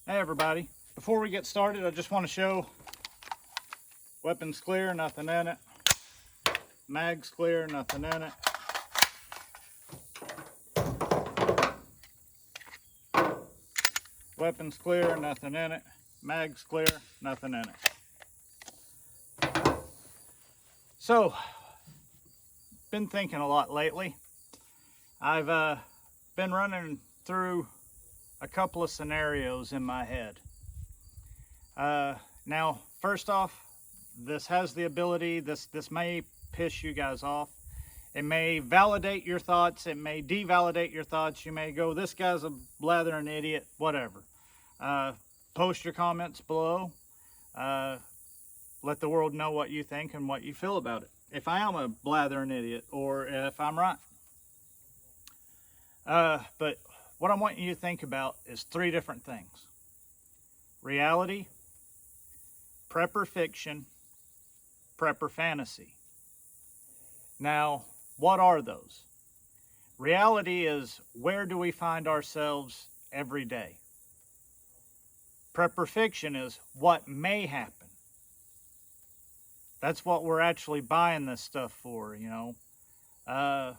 Hey everybody, before we get started I just want to show weapons clear, nothing in it. Mags clear, nothing in it. Weapons clear, nothing in it. Mags clear, nothing in it. So, been thinking a lot lately. I've been running through a couple of scenarios in my head. Now, first off, this has the ability, this may piss you guys off. It may validate your thoughts, it may devalidate your thoughts. You may go, this guy's a blathering idiot, whatever. Post your comments below. Let the world know what you think and what you feel about it. If I am a blathering idiot or if I'm right. But what I want you to think about is three different things. Reality, prepper fiction, prepper fantasy. Now, what are those? Reality is, where do we find ourselves every day? Prepper fiction is what may happen. That's what we're actually buying this stuff for, you know.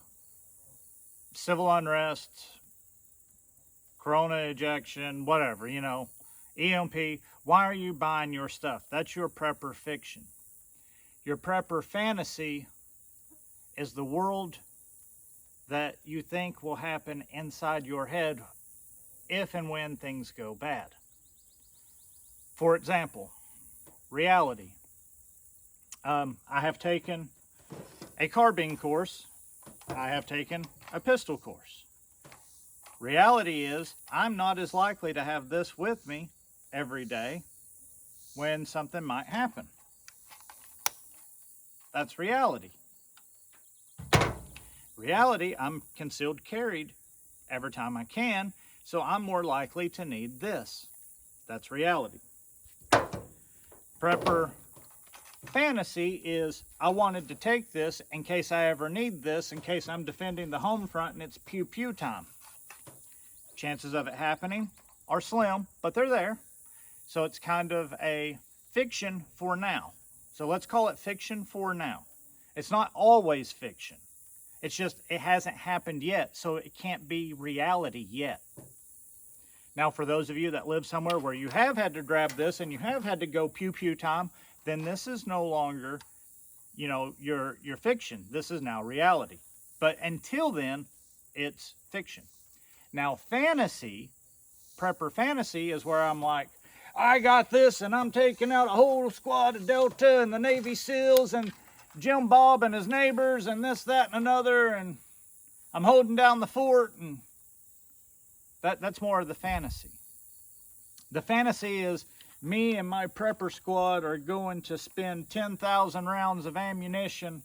Civil unrest, corona ejection, whatever, you know. EMP, why are you buying your stuff? That's your prepper fiction. Your prepper fantasy is the world that you think will happen inside your head if and when things go bad. For example, reality. I have taken a carbine course. I have taken a pistol course. Reality is, I'm not as likely to have this with me every day when something might happen. That's reality. Reality, I'm concealed carried every time I can, so I'm more likely to need this. That's reality. Prepper fantasy is, I wanted to take this in case I ever need this, in case I'm defending the home front and it's pew pew time. Chances of it happening are slim, but they're there. So it's kind of a fiction for now. So let's call it fiction for now. It's not always fiction. It's just, it hasn't happened yet, so it can't be reality yet. Now, for those of you that live somewhere where you have had to grab this and you have had to go pew pew time, then this is no longer, you know, your fiction. This is now reality. But until then, it's fiction. Now, fantasy, prepper fantasy, is where I'm like, I got this and I'm taking out a whole squad of Delta and the Navy SEALs and Jim Bob and his neighbors and this, that, and another, and I'm holding down the fort, and that's more of the fantasy. The fantasy is me and my prepper squad are going to spend 10,000 rounds of ammunition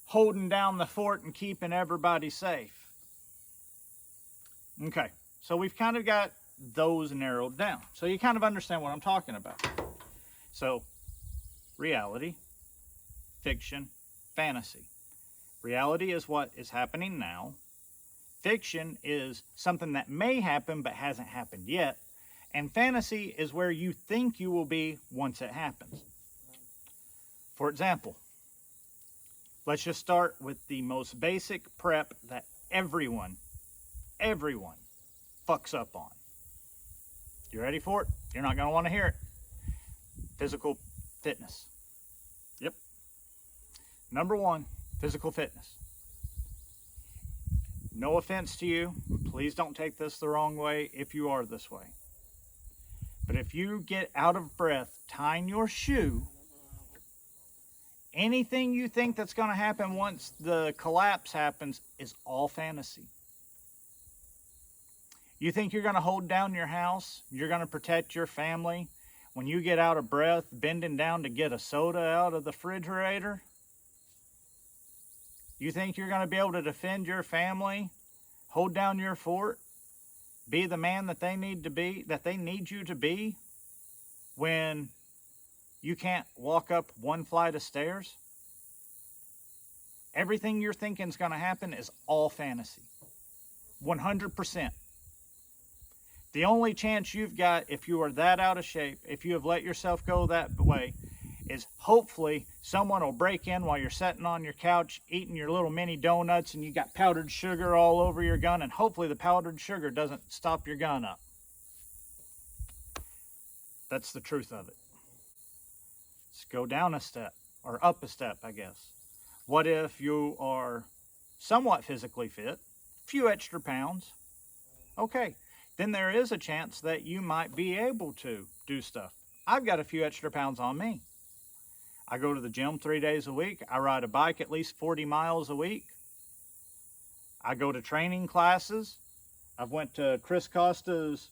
holding down the fort and keeping everybody safe. Okay, so we've kind of got those narrowed down. So you kind of understand what I'm talking about. So, reality, fiction, fantasy. Reality is what is happening now. Fiction is something that may happen but hasn't happened yet. And fantasy is where you think you will be once it happens. For example, let's just start with the most basic prep that everyone fucks up on. You ready for it? You're not going to want to hear it. Physical fitness. Yep. Number one, physical fitness. No offense to you. Please don't take this the wrong way if you are this way. But if you get out of breath tying your shoe, anything you think that's going to happen once the collapse happens is all fantasy. You think you're going to hold down your house, you're going to protect your family when you get out of breath, bending down to get a soda out of the refrigerator? You think you're going to be able to defend your family, hold down your fort, be the man that they need to be, that they need you to be, when you can't walk up one flight of stairs? Everything you're thinking is going to happen is all fantasy. 100%. The only chance you've got, if you are that out of shape, if you have let yourself go that way, is hopefully someone will break in while you're sitting on your couch eating your little mini donuts and you got powdered sugar all over your gun, and hopefully the powdered sugar doesn't stop your gun up. That's the truth of it. Let's go down a step, or up a step, I guess. What if you are somewhat physically fit, a few extra pounds? Okay, then there is a chance that you might be able to do stuff. I've got a few extra pounds on me. I go to the gym 3 days a week. I ride a bike at least 40 miles a week. I go to training classes. I've went to Chris Costa's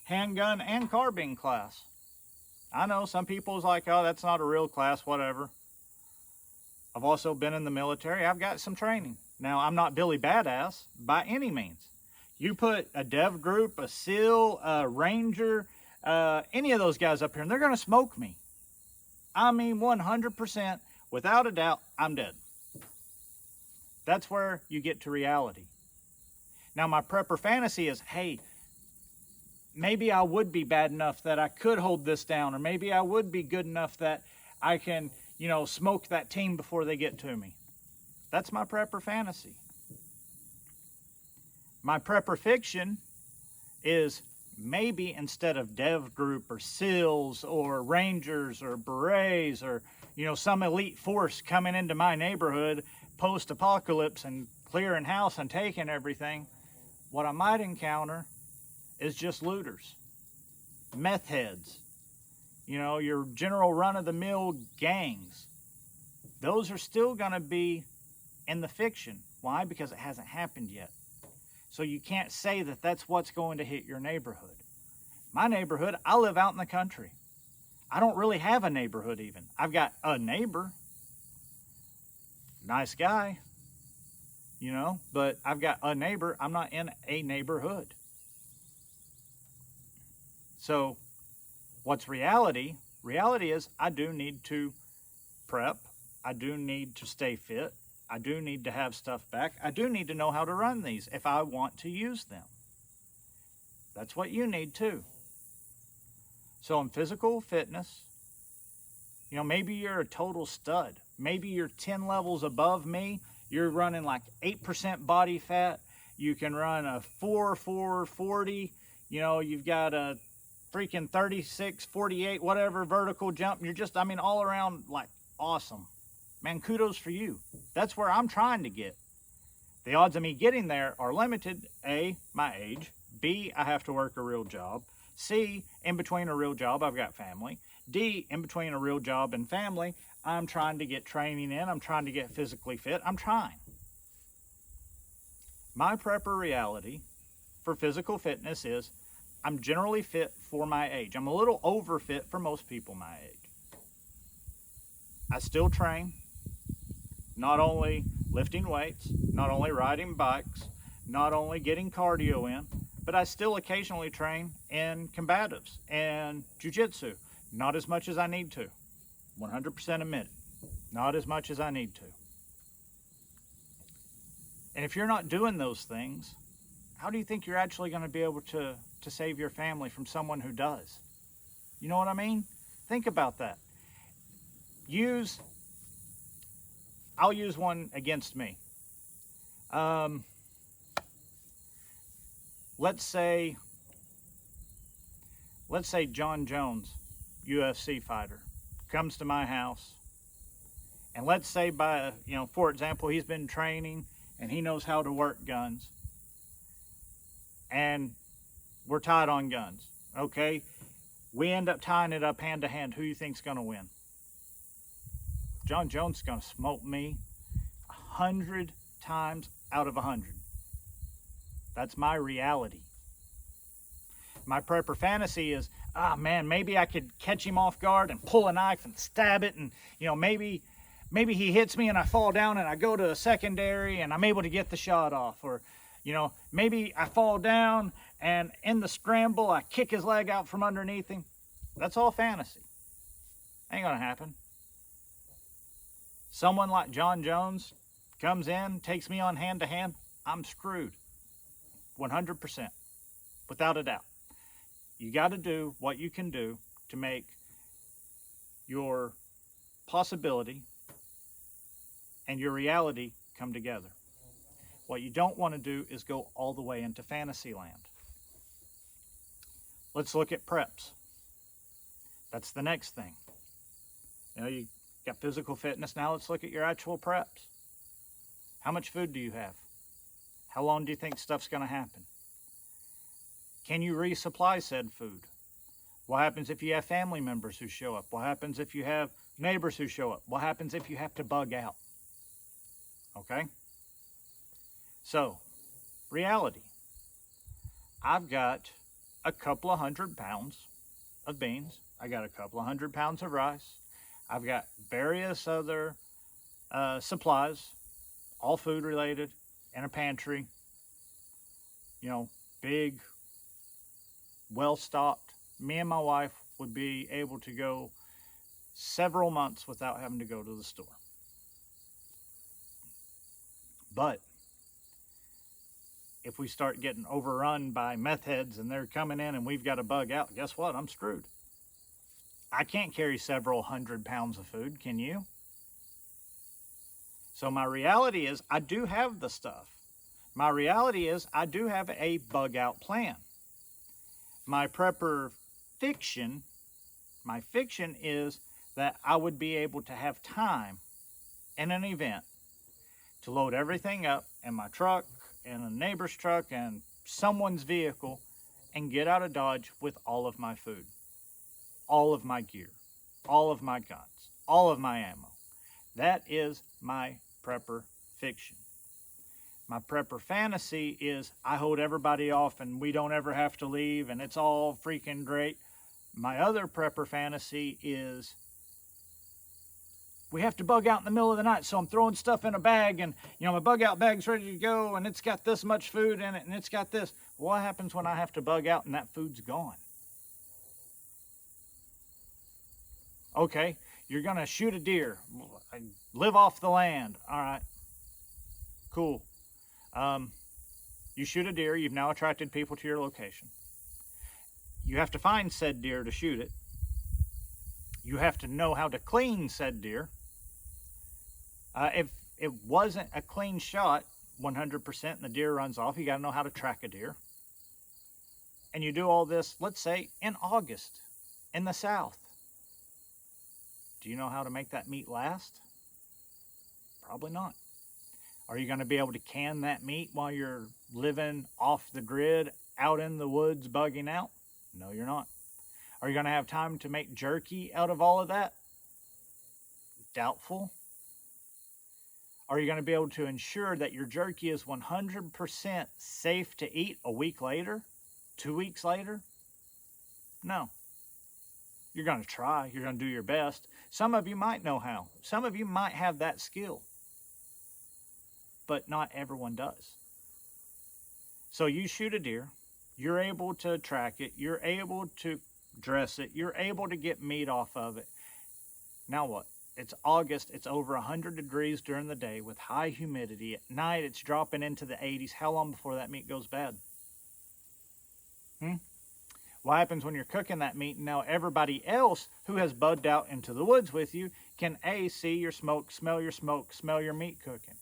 handgun and carbine class. I know some people's like, oh, that's not a real class, whatever. I've also been in the military. I've got some training. Now, I'm not Billy Badass by any means. You put a dev group, a SEAL, a Ranger, any of those guys up here, and they're going to smoke me. I mean, 100%, without a doubt, I'm dead. That's where you get to reality. Now, my prepper fantasy is, hey, maybe I would be bad enough that I could hold this down, or maybe I would be good enough that I can, smoke that team before they get to me. That's my prepper fantasy. My prepper fiction is maybe instead of dev group or SEALs or Rangers or Berets or, some elite force coming into my neighborhood post-apocalypse and clearing house and taking everything, what I might encounter is just looters, meth heads, your general run-of-the-mill gangs. Those are still going to be in the fiction. Why? Because it hasn't happened yet. So you can't say that that's what's going to hit your neighborhood. My neighborhood, I live out in the country. I don't really have a neighborhood even. I've got a neighbor, nice guy, but I've got a neighbor. I'm not in a neighborhood. So what's reality? Reality is I do need to prep. I do need to stay fit. I do need to have stuff back. I do need to know how to run these if I want to use them. That's what you need too. So in physical fitness, maybe you're a total stud. Maybe you're 10 levels above me. You're running like 8% body fat. You can run a 4.40. You've got a freaking 36, 48, whatever vertical jump. You're just, all around like awesome. Man, kudos for you. That's where I'm trying to get. The odds of me getting there are limited. A, my age. B, I have to work a real job. C, in between a real job, I've got family. D, in between a real job and family, I'm trying to get training in. I'm trying to get physically fit. I'm trying. My prepper reality for physical fitness is I'm generally fit for my age. I'm a little overfit for most people my age. I still train. Not only lifting weights, not only riding bikes, not only getting cardio in, but I still occasionally train in combatives and jiu-jitsu. Not as much as I need to. 100% admit it. Not as much as I need to. And if you're not doing those things, how do you think you're actually going to be able to save your family from someone who does? You know what I mean? Think about that. I'll use one against me. Let's say John Jones, UFC fighter, comes to my house, and let's say for example, he's been training and he knows how to work guns, and we're tied on guns. Okay, we end up tying it up hand to hand. Who do you think's going to win? John Jones is going to smoke me 100 times out of 100. That's my reality. My prepper fantasy is, man, maybe I could catch him off guard and pull a knife and stab it, and maybe he hits me and I fall down and I go to a secondary and I'm able to get the shot off, or maybe I fall down and in the scramble I kick his leg out from underneath him. That's all fantasy. Ain't gonna happen. Someone like John Jones comes in, takes me on hand to hand, I'm screwed. 100%. without a doubt. You got to do what you can do to make your possibility and your reality come together. What you don't want to do is go all the way into fantasy land. Let's look at preps. That's the next thing. You know, you got physical fitness. Now let's look at your actual preps. How much food do you have? How long do you think stuff's going to happen? Can you resupply said food? What happens if you have family members who show up? What happens if you have neighbors who show up? What happens if you have to bug out? Okay? So, reality. I've got a couple of 100 pounds of beans. I got a couple of 100 pounds of rice. I've got various other supplies, all food related, in a pantry. You know, big, well-stocked. Me and my wife would be able to go several months without having to go to the store. But if we start getting overrun by meth heads and they're coming in and we've got to bug out, guess what? I'm screwed. I can't carry several 100 pounds of food, can you? So my reality is I do have the stuff. My reality is I do have a bug out plan. My prepper fiction, my fiction is that I would be able to have time in an event to load everything up in my truck, in a neighbor's truck, and someone's vehicle, and get out of Dodge with all of my food, all of my gear, all of my guns, all of my ammo. That is my prepper fiction. My prepper fantasy is I hold everybody off and we don't ever have to leave and it's all freaking great. My other prepper fantasy is we have to bug out in the middle of the night, so I'm throwing stuff in a bag and, you know, my bug out bag's ready to go and it's got this much food in it and it's got this. What happens when I have to bug out and that food's gone? Okay, you're going to shoot a deer, live off the land. All right, cool. You shoot a deer, you've now attracted people to your location. You have to find said deer to shoot it. You have to know how to clean said deer. If it wasn't a clean shot, 100%, and the deer runs off, you got to know how to track a deer. And you do all this, let's say, in August, in the South. Do you know how to make that meat last? Probably not. Are you going to be able to can that meat while you're living off the grid, out in the woods, bugging out? No, you're not. Are you going to have time to make jerky out of all of that? Doubtful. Are you going to be able to ensure that your jerky is 100% safe to eat a week later? 2 weeks later? No. You're going to try. You're going to do your best. Some of you might know how. Some of you might have that skill. But not everyone does. So you shoot a deer. You're able to track it. You're able to dress it. You're able to get meat off of it. Now what? It's August. It's over 100 degrees during the day with high humidity. At night, it's dropping into the 80s. How long before that meat goes bad? What happens when you're cooking that meat and now everybody else who has bugged out into the woods with you can A, see your smoke, smell your meat cooking.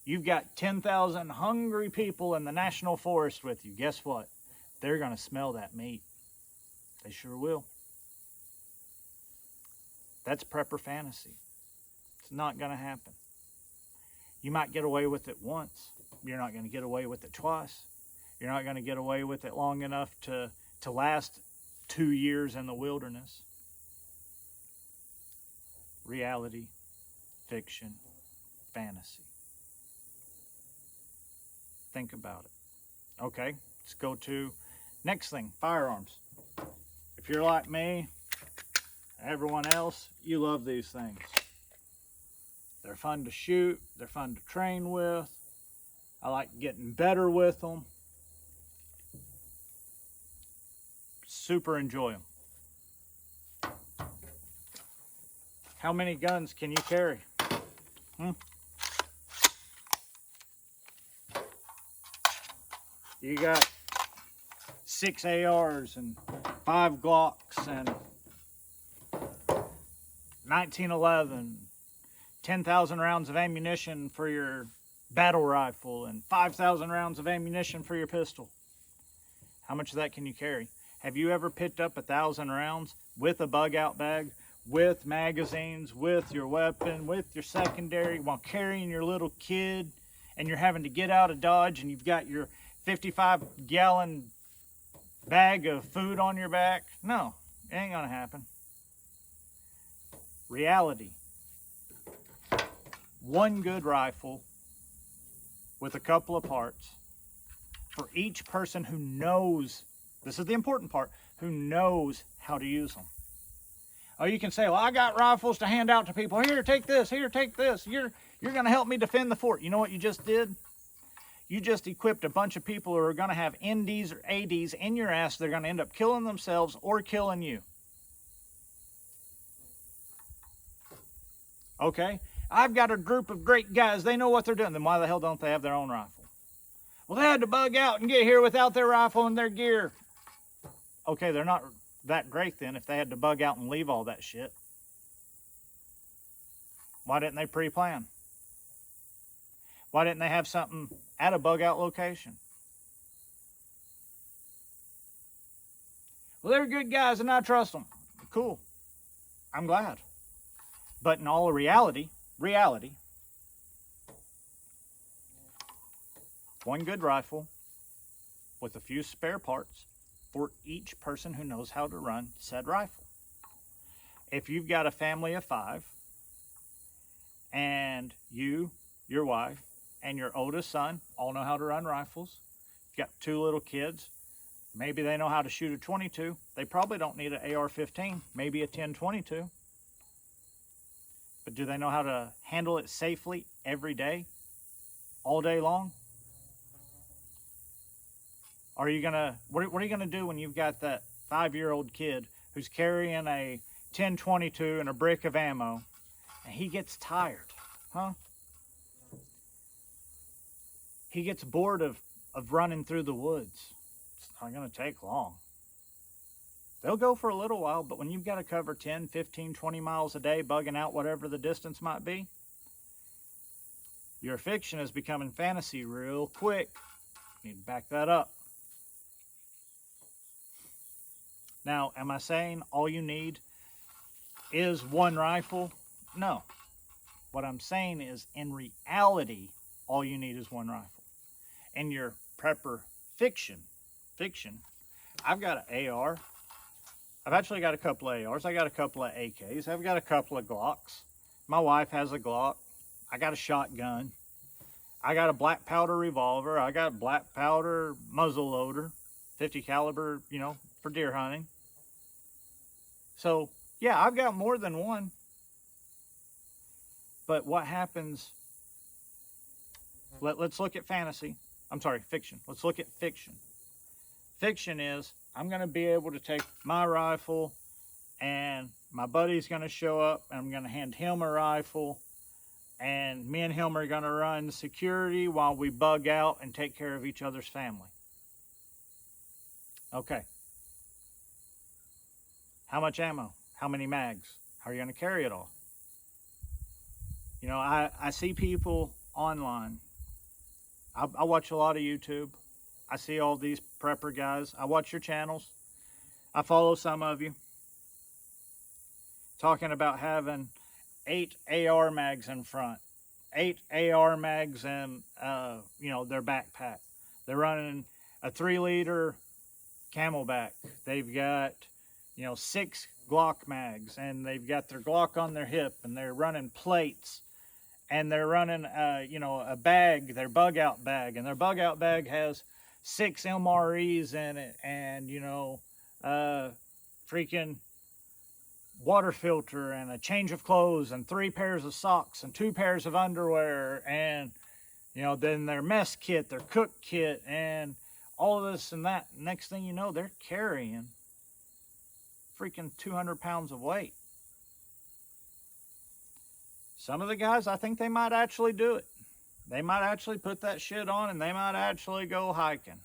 You've got 10,000 hungry people in the national forest with you. Guess what? They're going to smell that meat. They sure will. That's prepper fantasy. It's not going to happen. You might get away with it once. You're not going to get away with it twice. You're not going to get away with it long enough to last 2 years in the wilderness. Reality, fiction, fantasy. Think about it. Okay, let's go to next thing, firearms. If you're like me, everyone else, you love these things. They're fun to shoot. They're fun to train with. I like getting better with them. Super enjoy them. How many guns can you carry? You got 6 ARs and 5 Glocks and 1911, 10,000 rounds of ammunition for your battle rifle and 5,000 rounds of ammunition for your pistol. How much of that can you carry? Have you ever picked up 1,000 rounds with a bug out bag, with magazines, with your weapon, with your secondary, while carrying your little kid, and you're having to get out of Dodge and you've got your 55-gallon bag of food on your back? No, it ain't gonna happen. Reality. One good rifle with a couple of parts for each person who knows, this is the important part, who knows how to use them. Oh, you can say, well, I got rifles to hand out to people. Here, take this. Here, take this. You're going to help me defend the fort. You know what you just did? You just equipped a bunch of people who are going to have NDs or ADs in your ass. They're going to end up killing themselves or killing you. Okay? I've got a group of great guys. They know what they're doing. Then why the hell don't they have their own rifle? Well, they had to bug out and get here without their rifle and their gear. Okay, they're not that great then if they had to bug out and leave all that shit. Why didn't they pre-plan? Why didn't they have something at a bug out location? Well, they're good guys and I trust them. Cool. I'm glad. But in all reality, one good rifle with a few spare parts for each person who knows how to run said rifle. If you've got a family of 5 and you, your wife, and your oldest son all know how to run rifles, you've got 2 little kids, maybe they know how to shoot a .22. They probably don't need an AR-15, maybe a 10-22. But do they know how to handle it safely every day, all day long? Are you gonna, what are you gonna do when you've got that 5-year-old kid who's carrying a 10-22 and a brick of ammo and he gets tired, huh? He gets bored of running through the woods. It's not gonna take long. They'll go for a little while, but when you've got to cover 10, 15, 20 miles a day, bugging out whatever the distance might be, your fiction is becoming fantasy real quick. You need to back that up. Now, am I saying all you need is one rifle? No. What I'm saying is, in reality, all you need is one rifle. In your prepper fiction, I've got an AR. I've actually got a couple of ARs. I got a couple of AKs. I've got a couple of Glocks. My wife has a Glock. I got a shotgun. I got a black powder revolver. I got a black powder muzzle loader, 50 caliber, you know, for deer hunting. So, yeah, I've got more than one. But what happens, let's look at fiction. Let's look at fiction. Fiction is, I'm going to be able to take my rifle and my buddy's going to show up and I'm going to hand him a rifle and me and him are going to run security while we bug out and take care of each other's family. Okay. How much ammo? How many mags? How are you going to carry it all? You know, I see people online. I watch a lot of YouTube. I see all these prepper guys. I watch your channels. I follow some of you. Talking about having 8 AR mags in front. 8 AR mags in, you know, their backpack. They're running a 3-liter Camelback. They've got, you know, 6 Glock mags. And they've got their Glock on their hip. And they're running plates. And they're running, you know, a bag, their bug out bag. And their bug out bag has 6 MREs in it, and you know, freaking water filter, and a change of clothes, and 3 pairs of socks, and 2 pairs of underwear, and you know, then their mess kit, their cook kit, and all of this and that. Next thing you know, they're carrying freaking 200 pounds of weight. Some of the guys, I think they might actually do it. They might actually put that shit on and they might actually go hiking.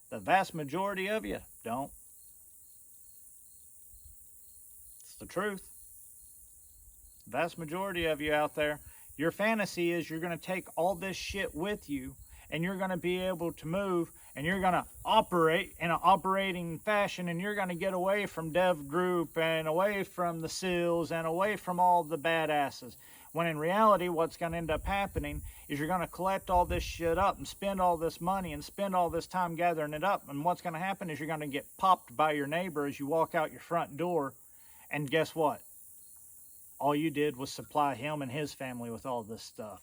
The vast majority of you, Don't. It's the truth. The vast majority of you out there, your fantasy is you're going to take all this shit with you, and you're going to be able to move, and you're going to operate in an operating fashion, and you're going to get away from Dev Group and away from the SEALs and away from all the badasses. When in reality, what's going to end up happening is you're going to collect all this shit up and spend all this money and spend all this time gathering it up. And what's going to happen is you're going to get popped by your neighbor as you walk out your front door. And guess what? All you did was supply him and his family with all this stuff.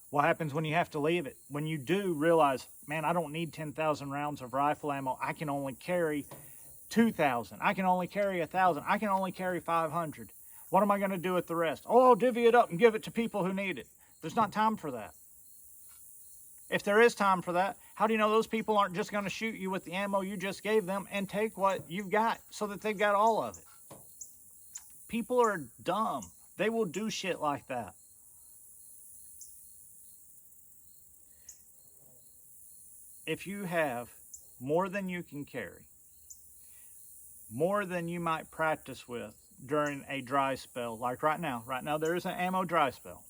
What happens when you have to leave it? When you do realize, man, I don't need 10,000 rounds of rifle ammo. I can only carry 2,000. I can only carry 1,000. I can only carry 500. What am I going to do with the rest? Oh, I'll divvy it up and give it to people who need it. There's not time for that. If there is time for that, how do you know those people aren't just going to shoot you with the ammo you just gave them and take what you've got so that they've got all of it? People are dumb. They will do shit like that. If you have more than you can carry, more than you might practice with during a dry spell, like right now there is an ammo dry spell.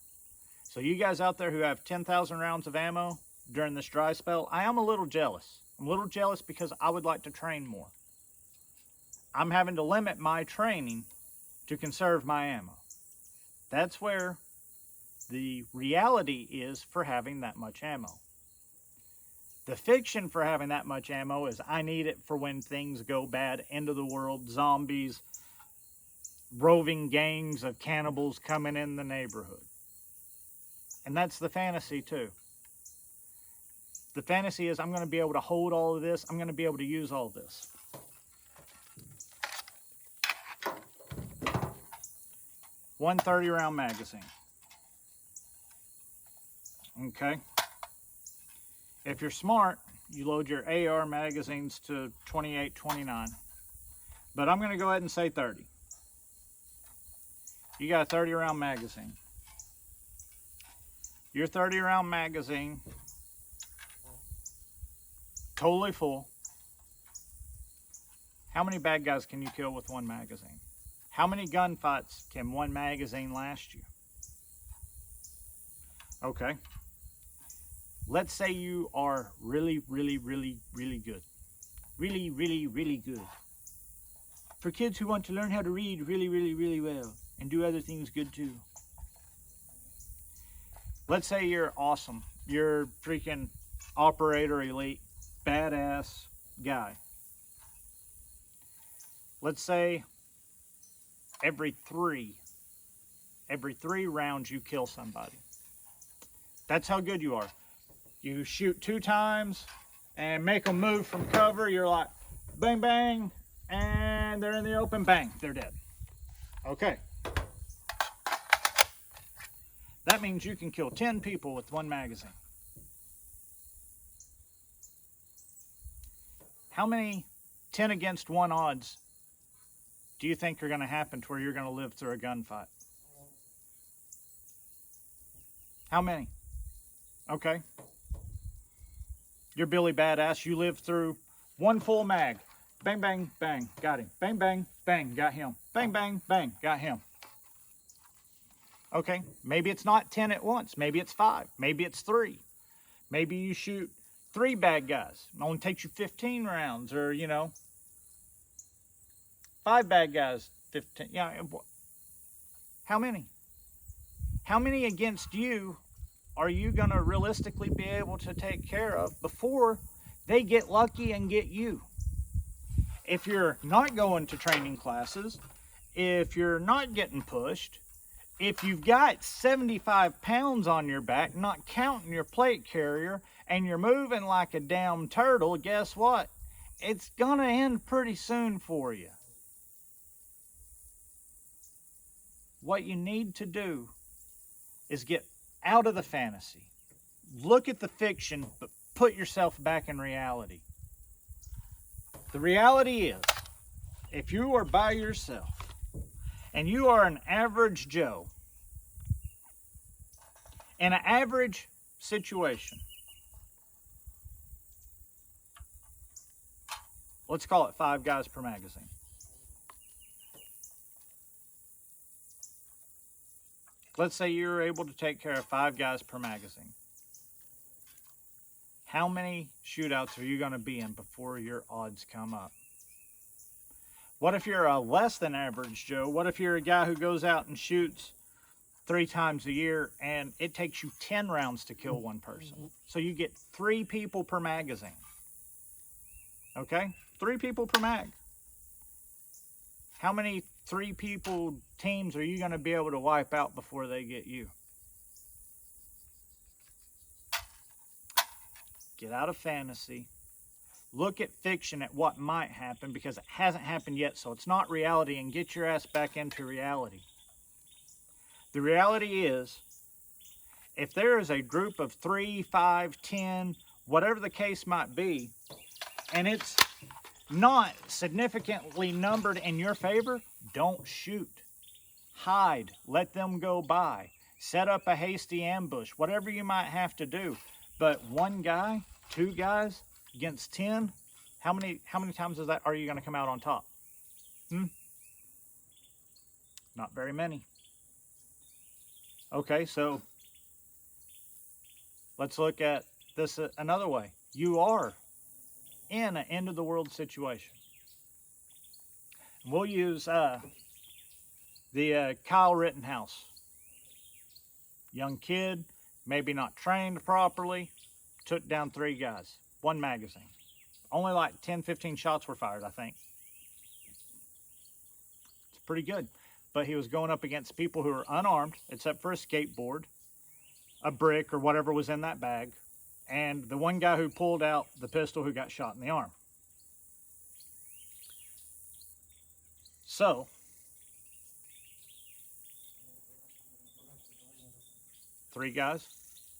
So you guys out there who have 10,000 rounds of ammo during this dry spell, I am a little jealous. I'm a little jealous because I would like to train more. I'm having to limit my training to conserve my ammo. That's where the reality is for having that much ammo. The fiction for having that much ammo is I need it for when things go bad, end of the world, zombies, roving gangs of cannibals coming in the neighborhood. And that's the fantasy too. The fantasy is I'm going to be able to hold all of this. I'm going to be able to use all this. One 30-round magazine. Okay. If you're smart, you load your AR magazines to 28, 29. But I'm going to go ahead and say 30. You got a 30-round magazine. Your 30-round magazine, totally full. How many bad guys can you kill with one magazine? How many gunfights can one magazine last you? Okay. Let's say you are really, really, really, really good. Really, really, really good. For kids who want to learn how to read really, really, really well and do other things good too. Let's say you're awesome. You're freaking operator elite, badass guy. Let's say every three rounds you kill somebody. That's how good you are. You shoot 2 times and make them move from cover. You're like, bang, bang, and they're in the open, bang, they're dead. Okay. That means you can kill 10 people with one magazine. How many 10 against 1 odds do you think are going to happen to where you're going to live through a gunfight? How many? Okay. You're Billy Badass. You lived through 1 full mag. Bang, bang, bang. Got him. Bang, bang, bang. Got him. Bang, bang, bang. Got him. Okay. Maybe it's not 10 at once. Maybe it's 5. Maybe it's 3. Maybe you shoot 3 bad guys. It only takes you 15 rounds, or, 5 bad guys, 15. Yeah. How many? How many against you are you going to realistically be able to take care of before they get lucky and get you? If you're not going to training classes, if you're not getting pushed, if you've got 75 pounds on your back, not counting your plate carrier, and you're moving like a damn turtle, guess what? It's going to end pretty soon for you. What you need to do is get out of the fantasy. Look at the fiction, but put yourself back in reality. The reality is, if you are by yourself and you are an average Joe in an average situation, Let's call it 5 guys per magazine. Let's say you're able to take care of 5 guys per magazine. How many shootouts are you going to be in before your odds come up? What if you're a less than average Joe? What if you're a guy who goes out and shoots 3 times a year and it takes you 10 rounds to kill one person? So you get 3 people per magazine. Okay? 3 people per mag. How many 3 people teams are you going to be able to wipe out before they get you? Get out of fantasy. Look at fiction at what might happen, because it hasn't happened yet, so it's not reality, and get your ass back into reality. The reality is, if there is a group of 3, 5, 10, whatever the case might be, and it's not significantly numbered in your favor, don't shoot. Hide. Let them go by. Set up a hasty ambush. Whatever you might have to do. But 1 guy, 2 guys against 10, how many times is that are you going to come out on top? Not very many. Okay, so let's look at this another way. You are in an end of the world situation. We'll use the Kyle Rittenhouse. Young kid, maybe not trained properly, took down 3 guys, 1 magazine. Only like 10, 15 shots were fired, I think. It's pretty good. But he was going up against people who were unarmed, except for a skateboard, a brick, or whatever was in that bag, and the 1 guy who pulled out the pistol who got shot in the arm. So, 3 guys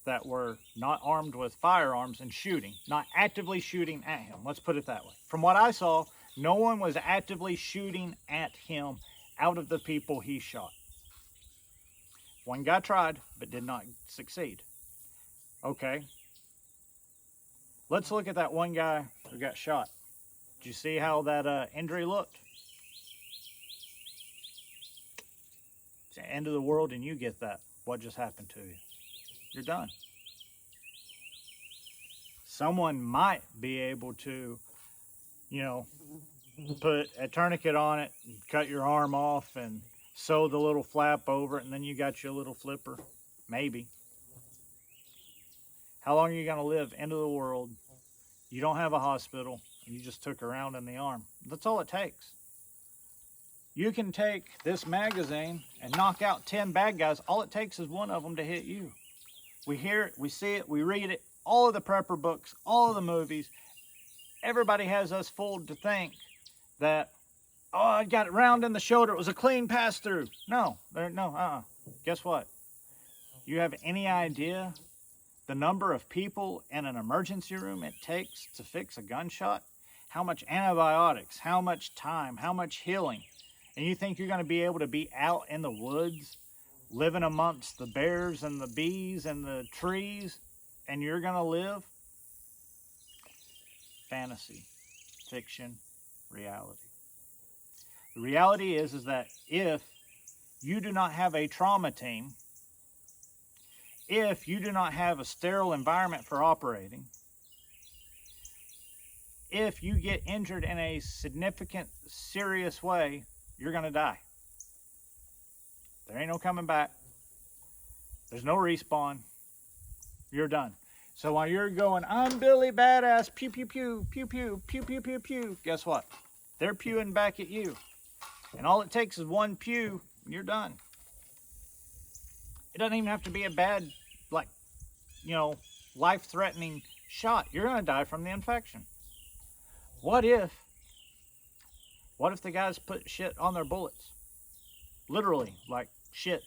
that were not armed with firearms and shooting, not actively shooting at him. Let's put it that way. From what I saw, no one was actively shooting at him out of the people he shot. 1 guy tried, but did not succeed. Okay. Let's look at that 1 guy who got shot. Did you see how that injury looked? It's the end of the world and you get that. What just happened to you? You're done. Someone might be able to, put a tourniquet on it and cut your arm off and sew the little flap over it, and then you got your little flipper. Maybe. How long are you going to live? End of the world. You don't have a hospital, and you just took a round in the arm. That's all it takes. You can take this magazine and knock out 10 bad guys. All it takes is 1 of them to hit you. We hear it, we see it, we read it, all of the prepper books, all of the movies. Everybody has us fooled to think that, oh, I got it round in the shoulder, it was a clean pass through. No. Guess what? You have any idea the number of people in an emergency room it takes to fix a gunshot? How much antibiotics, how much time, how much healing? And you think you're going to be able to be out in the woods, living amongst the bears and the bees and the trees, and you're going to live? Fantasy, fiction, reality. The reality is that if you do not have a trauma team, if you do not have a sterile environment for operating, if you get injured in a significant, serious way, you're going to die. There ain't no coming back. There's no respawn. You're done. So while you're going, I'm Billy Badass, pew, pew, pew, pew, pew, pew, pew, pew, pew, guess what? They're pewing back at you. And all it takes is 1 pew, and you're done. It doesn't even have to be a bad, life-threatening shot. You're going to die from the infection. What if the guys put shit on their bullets? Literally, like shit.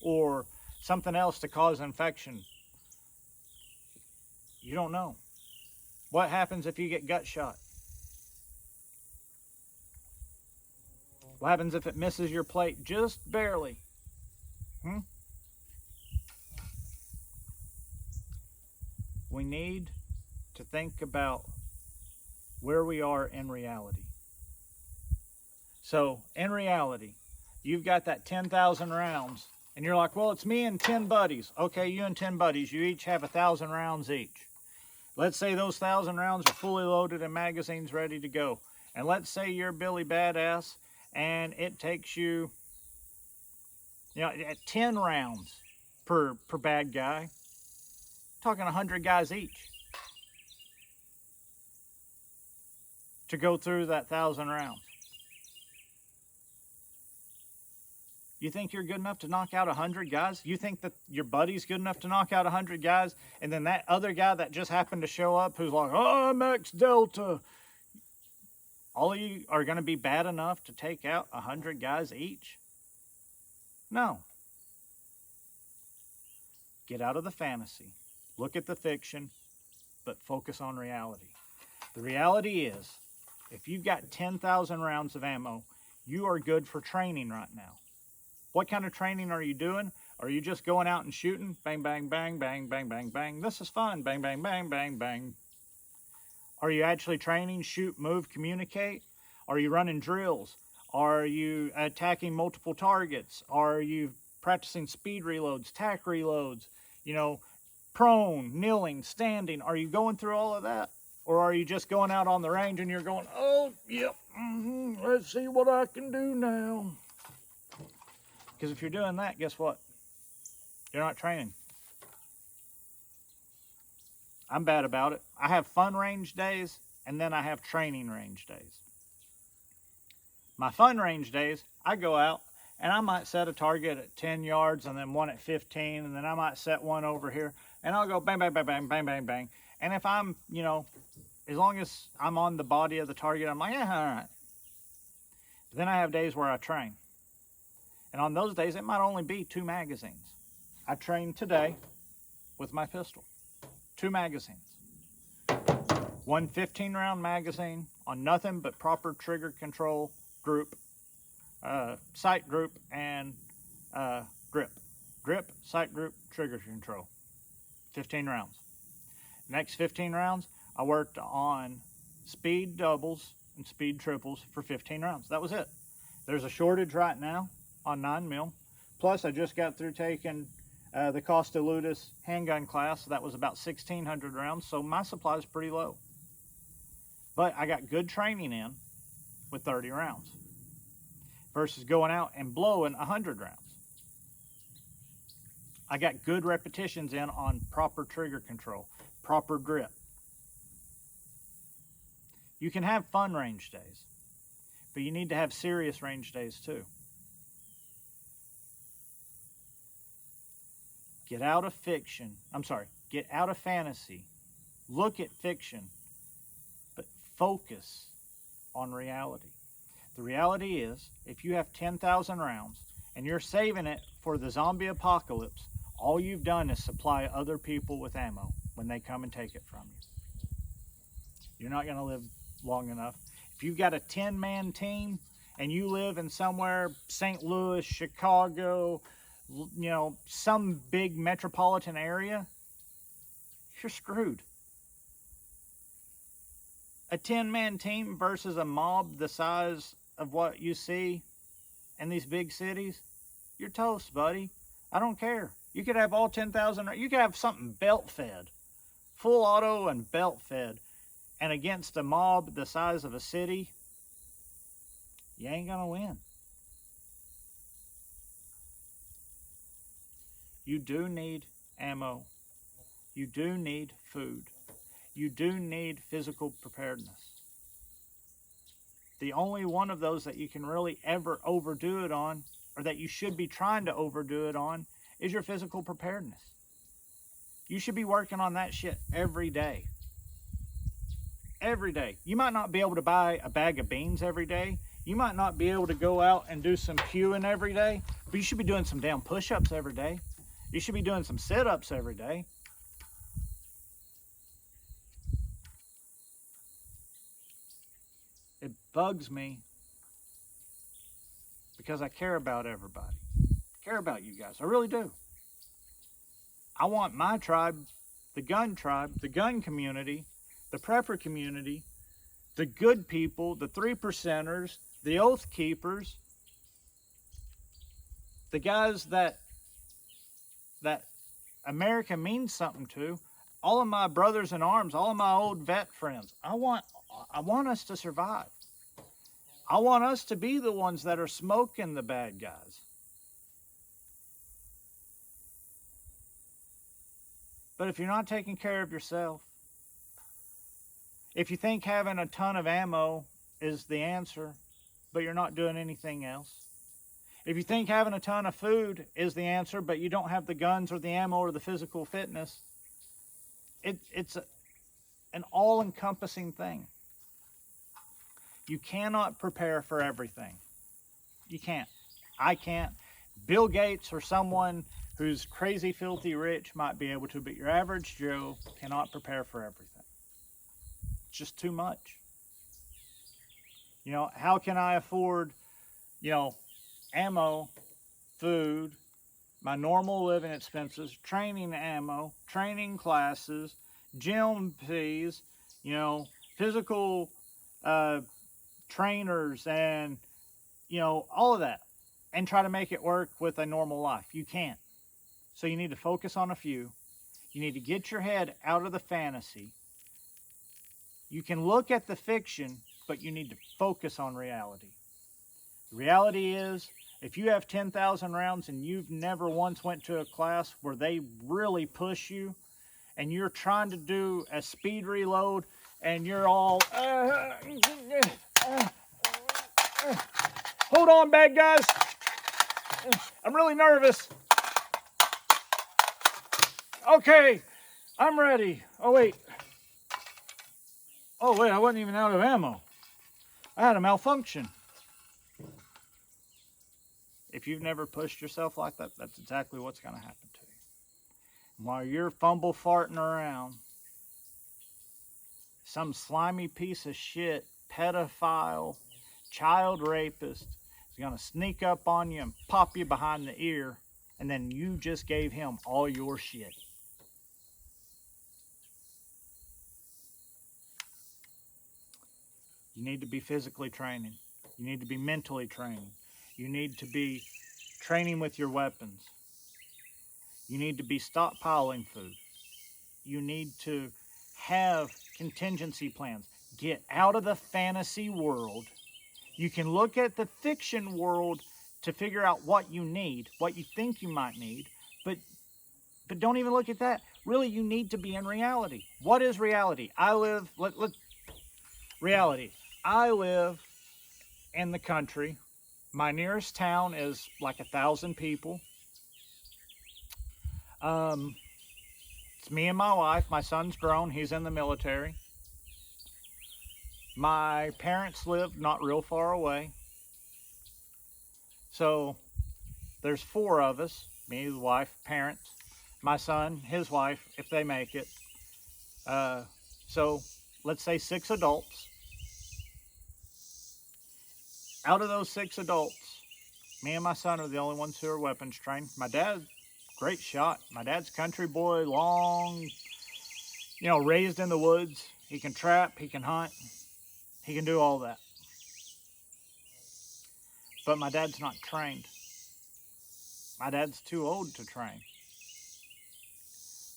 Or something else to cause infection. You don't know. What happens if you get gut shot? What happens if it misses your plate just barely? We need to think about where we are in reality. So in reality, you've got that 10,000 rounds and you're like, well, it's me and 10 buddies. Okay, you and 10 buddies, you each have 1,000 rounds each. Let's say those 1,000 rounds are fully loaded and magazines ready to go. And let's say you're Billy Badass and it takes you, at 10 rounds per bad guy, talking 100 guys each to go through that 1,000 rounds. You think you're good enough to knock out 100 guys? You think that your buddy's good enough to knock out 100 guys? And then that other guy that just happened to show up who's like, oh, I'm X Delta. All of you are going to be bad enough to take out 100 guys each? No. Get out of the fantasy. Look at the fiction, but focus on reality. The reality is, if you've got 10,000 rounds of ammo, you are good for training right now. What kind of training are you doing? Are you just going out and shooting? Bang, bang, bang, bang, bang, bang, bang. This is fun. Bang, bang, bang, bang, bang. Are you actually training, shoot, move, communicate? Are you running drills? Are you attacking multiple targets? Are you practicing speed reloads, tack reloads, prone, kneeling, standing? Are you going through all of that? Or are you just going out on the range and you're going, oh, yep, let's see what I can do now? Because if you're doing that, guess what? You're not training. I'm bad about it. I have fun range days, and then I have training range days. My fun range days, I go out, and I might set a target at 10 yards, and then one at 15, and then I might set one over here, and I'll go bang, bang, bang, bang, bang, bang, bang. And if I'm, as long as I'm on the body of the target, I'm like, yeah, all right. But then I have days where I train. And on those days, it might only be 2 magazines. I trained today with my pistol. 2 magazines. One 15-round magazine on nothing but proper trigger control group, sight group, and grip. Grip, sight group, trigger control. 15 rounds. Next 15 rounds, I worked on speed doubles and speed triples for 15 rounds. That was it. There's a shortage right now on 9mm. Plus, I just got through taking the Costa Ludus handgun class. That was about 1,600 rounds, so my supply is pretty low. But I got good training in with 30 rounds versus going out and blowing 100 rounds. I got good repetitions in on proper trigger control, proper grip. You can have fun range days, but you need to have serious range days too. Get out of fiction. Get out of fantasy. Look at fiction, but focus on reality. The reality is, if you have 10,000 rounds and you're saving it for the zombie apocalypse, all you've done is supply other people with ammo when they come and take it from you. You're not going to live long enough. If you've got a 10-man team and you live in somewhere, St. Louis, Chicago, some big metropolitan area, you're screwed. A 10-man team versus a mob the size of what you see in these big cities, you're toast, buddy. I don't care. You could have all 10,000, you could have something belt-fed, full auto and belt-fed, and against a mob the size of a city, you ain't gonna win. You do need ammo. You do need food. You do need physical preparedness. The only one of those that you can really ever overdo it on, or that you should be trying to overdo it on, is your physical preparedness. You should be working on that shit every day. Every day. You might not be able to buy a bag of beans every day. You might not be able to go out and do some queuing every day, but you should be doing some damn push-ups every day. You should be doing some sit-ups every day. It bugs me because I care about everybody. I care about you guys. I really do. I want my tribe, the gun community, the prepper community, the good people, the 3%ers, the oath keepers, the guys that America means something to, all of my brothers in arms, all of my old vet friends. I want us to survive. I want us to be the ones that are smoking the bad guys. But if you're not taking care of yourself, if you think having a ton of ammo is the answer, but you're not doing anything else, if you think having a ton of food is the answer, but you don't have the guns or the ammo or the physical fitness, it's an all-encompassing thing. You cannot prepare for everything. You can't. I can't. Bill Gates or someone who's crazy, filthy rich might be able to, but your average Joe cannot prepare for everything. It's just too much. You know, how can I afford, ammo, food, my normal living expenses, training ammo, training classes, gym fees, physical trainers, and all of that, and try to make it work with a normal life? You can't. So you need to focus on a few. You need to get your head out of the fantasy. You can look at the fiction, but you need to focus on reality. The reality is, if you have 10,000 rounds and you've never once went to a class where they really push you, and you're trying to do a speed reload, and you're all, hold on, bad guys. I'm really nervous. Okay, I'm ready. Oh, wait, I wasn't even out of ammo. I had a malfunction. If you've never pushed yourself like that, that's exactly what's going to happen to you. And while you're fumble farting around, some slimy piece of shit, pedophile, child rapist is going to sneak up on you and pop you behind the ear, and then you just gave him all your shit. You need to be physically training. You need to be mentally training. You need to be training with your weapons. You need to be stockpiling food. You need to have contingency plans. Get out of the fantasy world. You can look at the fiction world to figure out what you need, what you think you might need, but don't even look at that. Really, you need to be in reality. What is reality? Reality. I live in the country. My nearest town is like 1,000 people. It's me and my wife. My son's grown. He's in the military. My parents live not real far away. So there's 4 of us, me, the wife, parents, my son, his wife, if they make it. So let's say 6 adults. Out of those 6 adults, me and my son are the only ones who are weapons trained. My dad, great shot. My dad's country boy, long, raised in the woods. He can trap, he can hunt, he can do all that. But my dad's not trained. My dad's too old to train.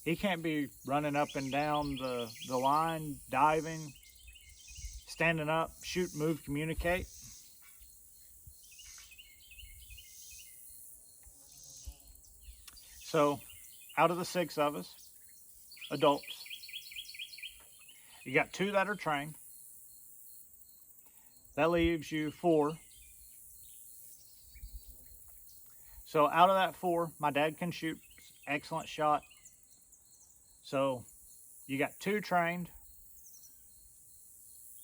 He can't be running up and down the line, diving, standing up, shoot, move, communicate. So, out of the 6 of us, adults, you got 2 that are trained. That leaves you 4. So out of that 4, my dad can shoot. Excellent shot. So you got 2 trained.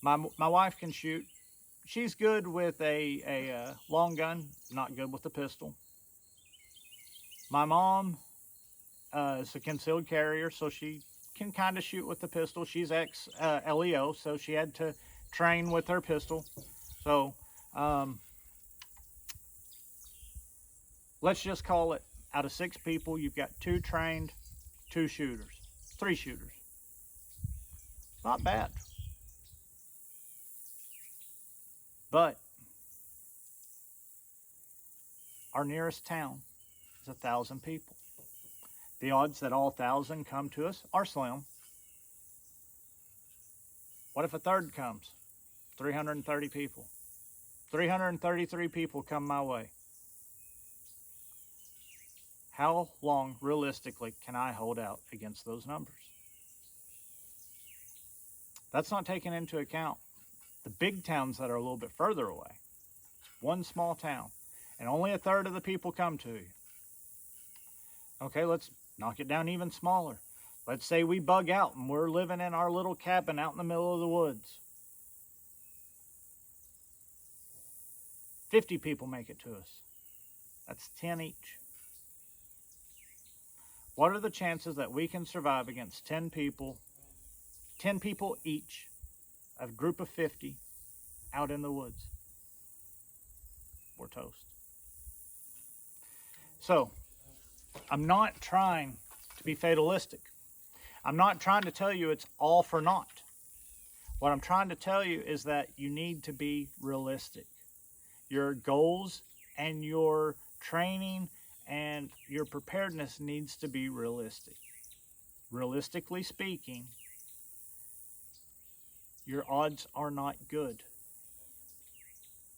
My wife can shoot. She's good with a long gun, not good with a pistol. My mom is a concealed carrier, so she can kind of shoot with the pistol. She's ex-LEO, so she had to train with her pistol. So let's just call it, out of 6 people, you've got 2 trained, 2 shooters, 3 shooters. Not bad. But our nearest town is 1,000 people. The odds that all 1,000 come to us are slim. What if a third comes? 330 people. 333 people come my way. How long, realistically, can I hold out against those numbers? That's not taking into account the big towns that are a little bit further away. One small town, and only a third of the people come to you. Okay, let's knock it down even smaller. Let's say we bug out and we're living in our little cabin out in the middle of the woods. 50 people make it to us. That's 10 each. What are the chances that we can survive against 10 people each, a group of 50 out in the woods? We're toast. So, I'm not trying to be fatalistic. I'm not trying to tell you it's all for naught. What I'm trying to tell you is that you need to be realistic. Your goals and your training and your preparedness needs to be realistic. Realistically speaking, your odds are not good.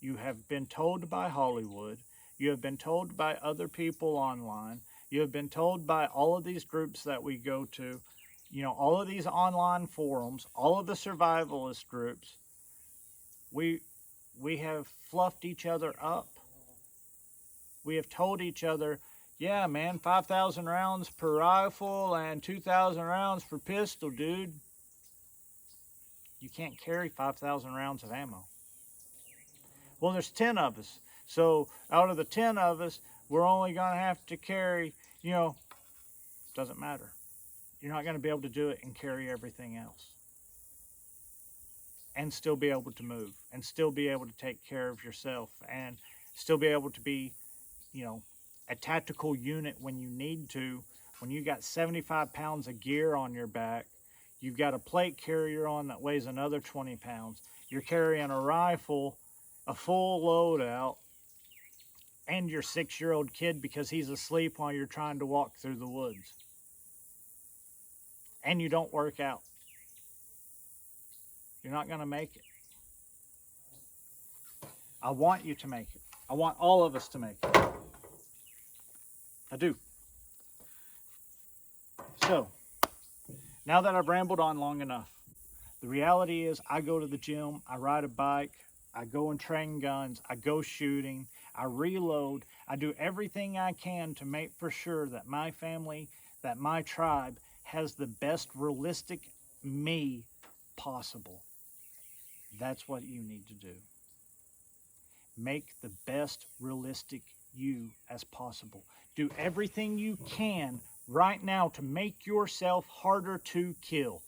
You have been told by Hollywood, you have been told by other people online, you have been told by all of these groups that we go to, all of these online forums, all of the survivalist groups. We have fluffed each other up. We have told each other, yeah, man, 5,000 rounds per rifle and 2,000 rounds per pistol, dude. You can't carry 5,000 rounds of ammo. Well, there's 10 of us. So out of the 10 of us, we're only going to have to carry, doesn't matter. You're not going to be able to do it and carry everything else. And still be able to move, and still be able to take care of yourself, and still be able to be, a tactical unit when you need to. When you got 75 pounds of gear on your back, you've got a plate carrier on that weighs another 20 pounds. You're carrying a rifle, a full loadout, and your 6-year-old kid because he's asleep while you're trying to walk through the woods. And you don't work out. You're not going to make it. I want you to make it. I want all of us to make it. I do. So, now that I've rambled on long enough, the reality is I go to the gym, I ride a bike, I go and train guns, I go shooting, I reload, I do everything I can to make for sure that my family, that my tribe has the best realistic me possible. That's what you need to do. Make the best realistic you as possible. Do everything you can right now to make yourself harder to kill.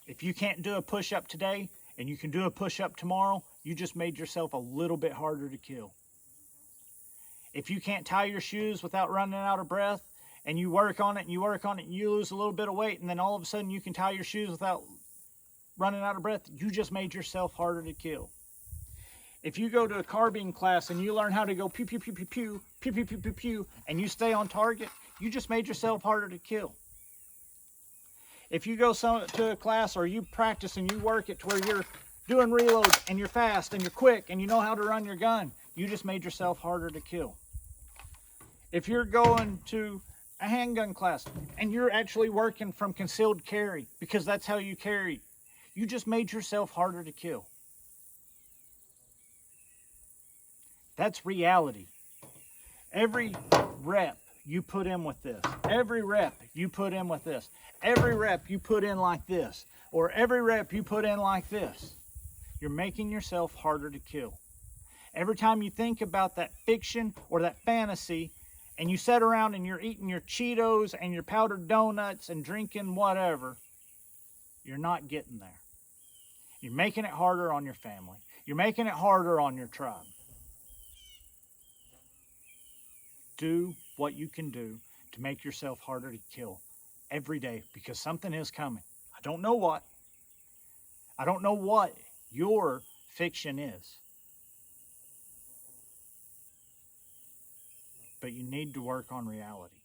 If you can't do a push-up today and you can do a push-up tomorrow, you just made yourself a little bit harder to kill. If you can't tie your shoes without running out of breath, and you work on it and you work on it and you lose a little bit of weight, and then all of a sudden you can tie your shoes without running out of breath, you just made yourself harder to kill. If you go to a carbine class and you learn how to go pew, pew, pew, pew, pew, pew, pew, pew, pew, pew, and you stay on target, you just made yourself harder to kill. If you go to a class or you practice and you work it to where you're doing reloads and you're fast and you're quick and you know how to run your gun, you just made yourself harder to kill. If you're going to a handgun class and you're actually working from concealed carry because that's how you carry, you just made yourself harder to kill. That's reality. Every rep you put in with this, every rep you put in with this, every rep you put in like this, or every rep you put in like this, you're making yourself harder to kill. Every time you think about that fiction or that fantasy, and you sit around and you're eating your Cheetos and your powdered donuts and drinking whatever, you're not getting there. You're making it harder on your family. You're making it harder on your tribe. Do what you can do to make yourself harder to kill every day, because something is coming. I don't know what. I don't know what your fiction is. But you need to work on reality.